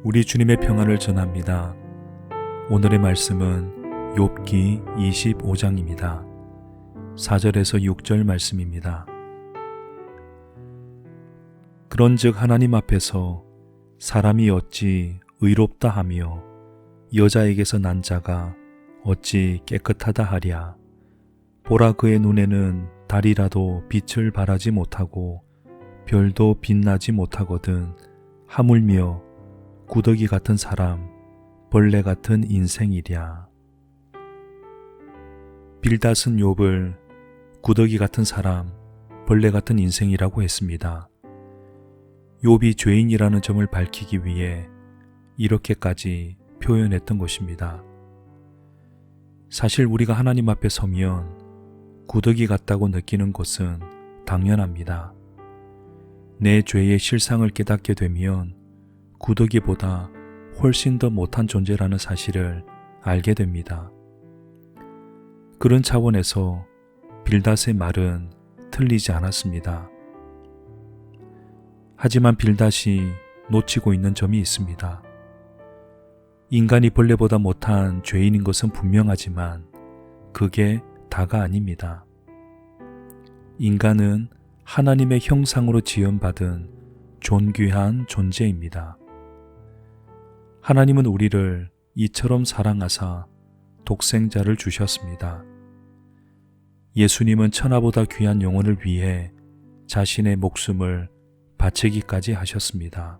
우리 주님의 평안을 전합니다. 오늘의 말씀은 욥기 25장입니다. 4절에서 6절 말씀입니다. 그런즉 하나님 앞에서 사람이 어찌 의롭다 하며 여자에게서 난 자가 어찌 깨끗하다 하랴. 보라, 그의 눈에는 달이라도 빛을 발하지 못하고 별도 빛나지 못하거든 하물며 구더기 같은 사람, 벌레 같은 인생이랴. 빌닷은 욥을 구더기 같은 사람, 벌레 같은 인생이라고 했습니다. 욥이 죄인이라는 점을 밝히기 위해 이렇게까지 표현했던 것입니다. 사실 우리가 하나님 앞에 서면 구더기 같다고 느끼는 것은 당연합니다. 내 죄의 실상을 깨닫게 되면 구더기보다 훨씬 더 못한 존재라는 사실을 알게 됩니다. 그런 차원에서 빌닷의 말은 틀리지 않았습니다. 하지만 빌닷이 놓치고 있는 점이 있습니다. 인간이 벌레보다 못한 죄인인 것은 분명하지만 그게 다가 아닙니다. 인간은 하나님의 형상으로 지음받은 존귀한 존재입니다. 하나님은 우리를 이처럼 사랑하사 독생자를 주셨습니다. 예수님은 천하보다 귀한 영혼을 위해 자신의 목숨을 바치기까지 하셨습니다.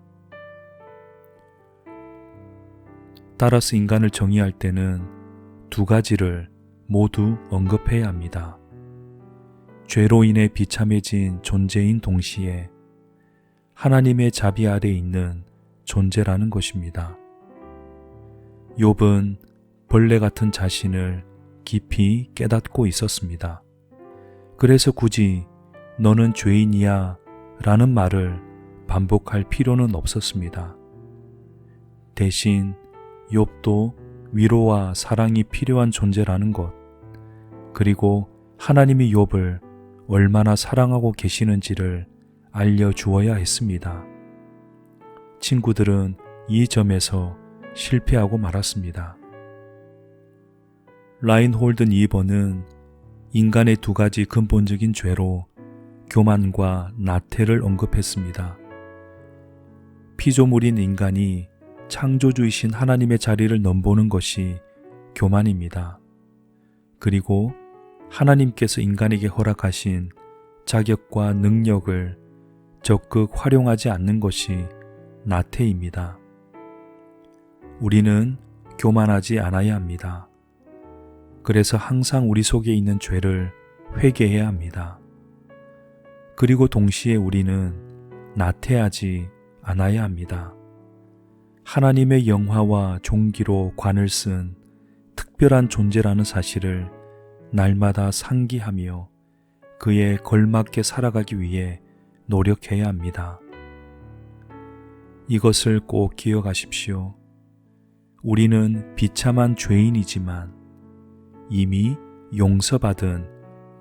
따라서 인간을 정의할 때는 두 가지를 모두 언급해야 합니다. 죄로 인해 비참해진 존재인 동시에 하나님의 자비 아래 있는 존재라는 것입니다. 욥은 벌레 같은 자신을 깊이 깨닫고 있었습니다. 그래서 굳이 너는 죄인이야 라는 말을 반복할 필요는 없었습니다. 대신 욥도 위로와 사랑이 필요한 존재라는 것, 그리고 하나님이 욥을 얼마나 사랑하고 계시는지를 알려주어야 했습니다. 친구들은 이 점에서 실패하고 말았습니다. 라인홀드 니버는 인간의 두 가지 근본적인 죄로 교만과 나태를 언급했습니다. 피조물인 인간이 창조주이신 하나님의 자리를 넘보는 것이 교만입니다. 그리고 하나님께서 인간에게 허락하신 자격과 능력을 적극 활용하지 않는 것이 나태입니다. 우리는 교만하지 않아야 합니다. 그래서 항상 우리 속에 있는 죄를 회개해야 합니다. 그리고 동시에 우리는 나태하지 않아야 합니다. 하나님의 영화와 종기로 관을 쓴 특별한 존재라는 사실을 날마다 상기하며 그에 걸맞게 살아가기 위해 노력해야 합니다. 이것을 꼭 기억하십시오. 우리는 비참한 죄인이지만 이미 용서받은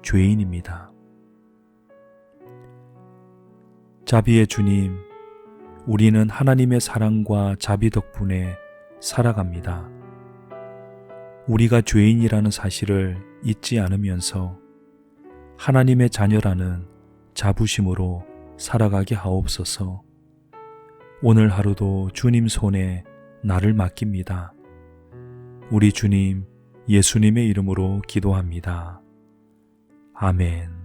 죄인입니다. 자비의 주님, 우리는 하나님의 사랑과 자비 덕분에 살아갑니다. 우리가 죄인이라는 사실을 잊지 않으면서 하나님의 자녀라는 자부심으로 살아가게 하옵소서. 오늘 하루도 주님 손에 나를 맡깁니다. 우리 주님 예수님의 이름으로 기도합니다. 아멘.